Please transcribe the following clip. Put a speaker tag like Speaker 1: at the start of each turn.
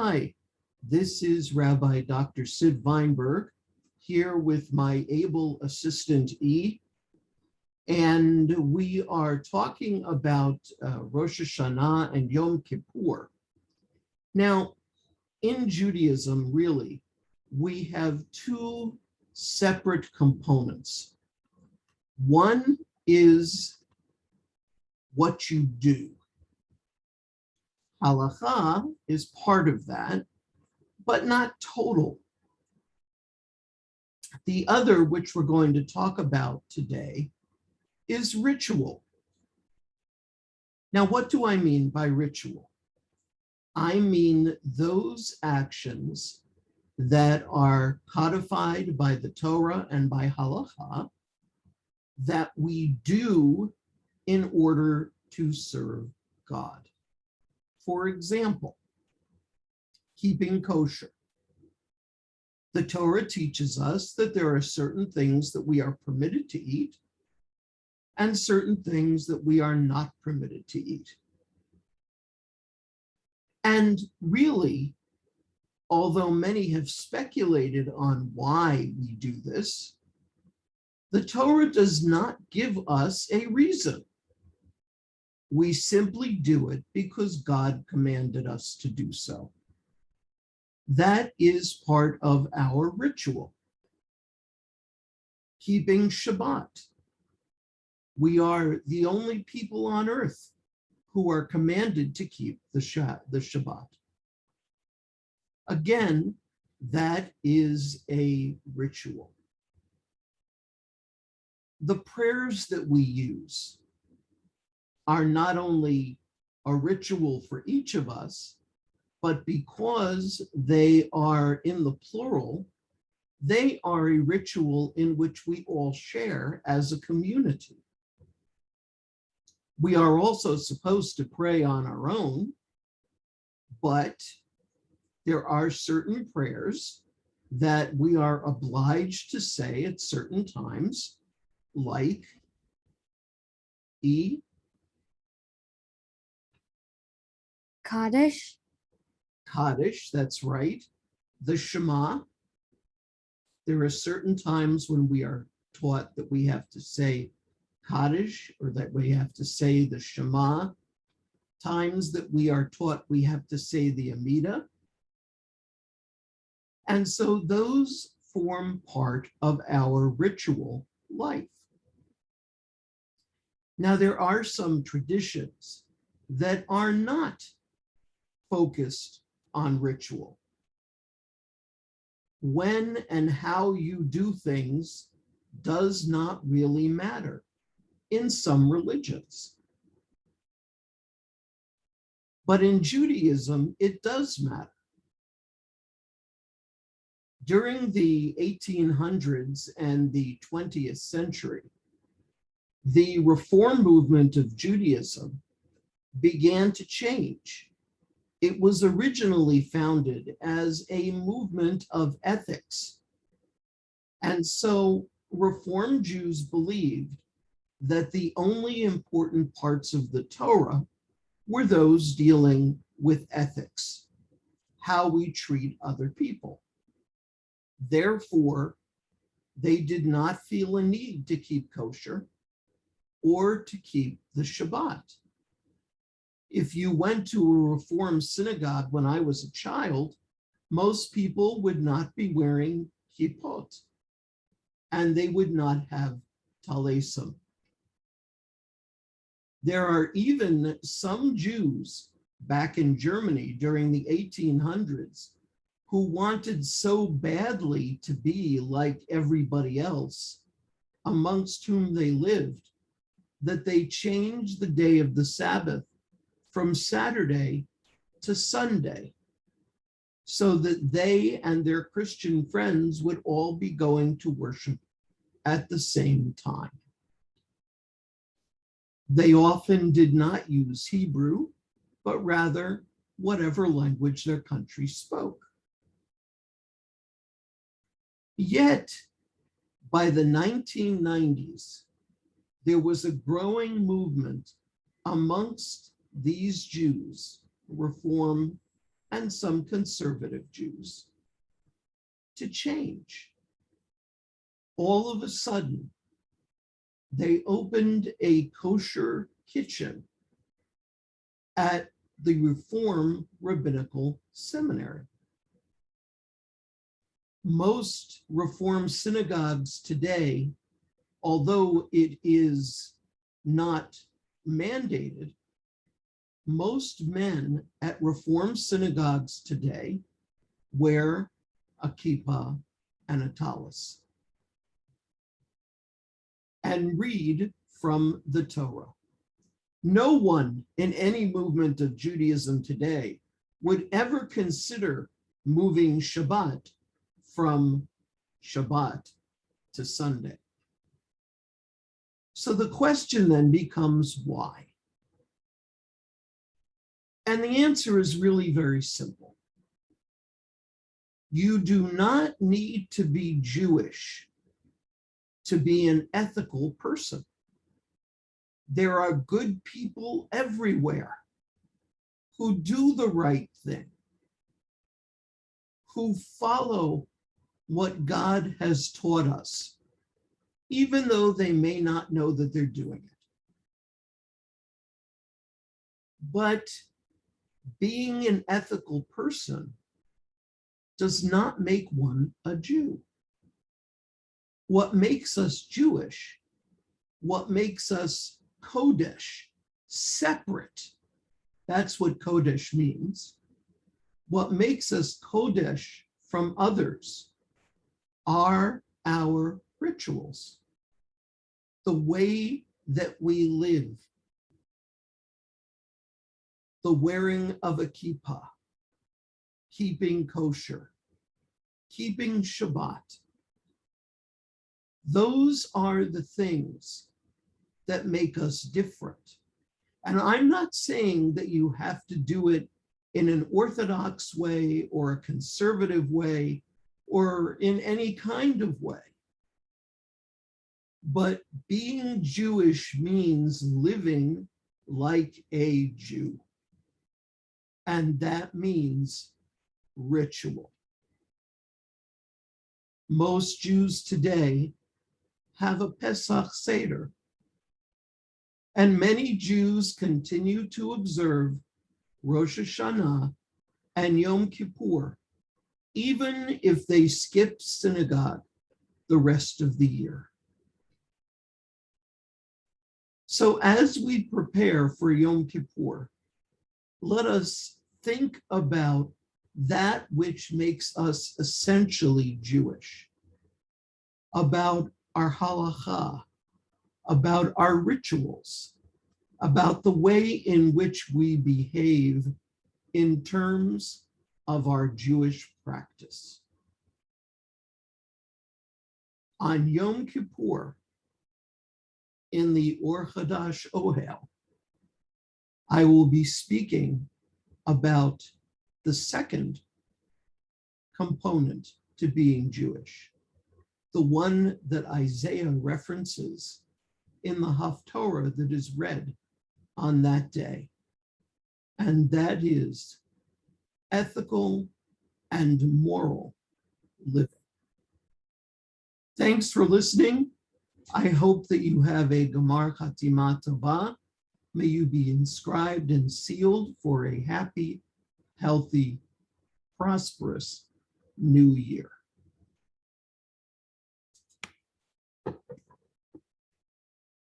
Speaker 1: Hi, this is Rabbi Dr. Sid Weinberg here with my able assistant E, and we are talking about Rosh Hashanah and Yom Kippur. Now, in Judaism, really, we have two separate components. One is what you do. Halakha is part of that, but not total. The other, which we're going to talk about today, is ritual. Now, what do I mean by ritual? I mean those actions that are codified by the Torah and by halakha that we do in order to serve God. For example, keeping kosher. The Torah teaches us that there are certain things that we are permitted to eat and certain things that we are not permitted to eat. And really, although many have speculated on why we do this, the Torah does not give us a reason. We simply do it because God commanded us to do so. That is part of our ritual. Keeping Shabbat. We are the only people on earth who are commanded to keep the Shabbat. Again, that is a ritual. The prayers that we use are not only a ritual for each of us, but because they are in the plural, they are a ritual in which we all share as a community. We are also supposed to pray on our own, but there are certain prayers that we are obliged to say at certain times, like
Speaker 2: Kaddish.
Speaker 1: Kaddish, that's right. The Shema. There are certain times when we are taught that we have to say Kaddish, or that we have to say the Shema. Times that we are taught we have to say the Amidah. And so those form part of our ritual life. Now, there are some traditions that are not focused on ritual. When and how you do things does not really matter in some religions. But in Judaism, it does matter. During the 1800s and the 20th century, the reform movement of Judaism began to change. It was originally founded as a movement of ethics. And so Reform Jews believed that the only important parts of the Torah were those dealing with ethics, how we treat other people. Therefore, they did not feel a need to keep kosher or to keep the Shabbat. If you went to a Reform synagogue when I was a child, most people would not be wearing kippot, and they would not have talesim. There are even some Jews back in Germany during the 1800s who wanted so badly to be like everybody else amongst whom they lived that they changed the day of the Sabbath from Saturday to Sunday so that they and their Christian friends would all be going to worship at the same time. They often did not use Hebrew, but rather whatever language their country spoke. Yet, by the 1990s, there was a growing movement amongst these Jews, Reform and some conservative Jews to change. All of a sudden, they opened a kosher kitchen at the Reform Rabbinical Seminary. Most Reform synagogues today, although it is not mandated, most men at Reform synagogues today wear a kippah and a tallis and read from the Torah. No one in any movement of Judaism today would ever consider moving Shabbat from Shabbat to Sunday. So the question then becomes why? And the answer is really very simple. You do not need to be Jewish to be an ethical person. There are good people everywhere who do the right thing, who follow what God has taught us, even though they may not know that they're doing it. But being an ethical person does not make one a Jew. What makes us Jewish, what makes us Kodesh, separate, that's what Kodesh means. What makes us Kodesh from others are our rituals, the way that we live, the wearing of a kippah, keeping kosher, keeping Shabbat. Those are the things that make us different. And I'm not saying that you have to do it in an orthodox way or a conservative way or in any kind of way. But being Jewish means living like a Jew. And that means ritual. Most Jews today have a Pesach Seder, and many Jews continue to observe Rosh Hashanah and Yom Kippur, even if they skip synagogue the rest of the year. So as we prepare for Yom Kippur, let us think about that which makes us essentially Jewish, about our halakha, about our rituals, about the way in which we behave in terms of our Jewish practice. On Yom Kippur, in the Or Chadash Ohel, I will be speaking about the second component to being Jewish, the one that Isaiah references in the Haftorah that is read on that day, and that is ethical and moral living. Thanks for listening. I hope that you have a Gemar Chatima Tova. May you be inscribed and sealed for a happy, healthy, prosperous new year.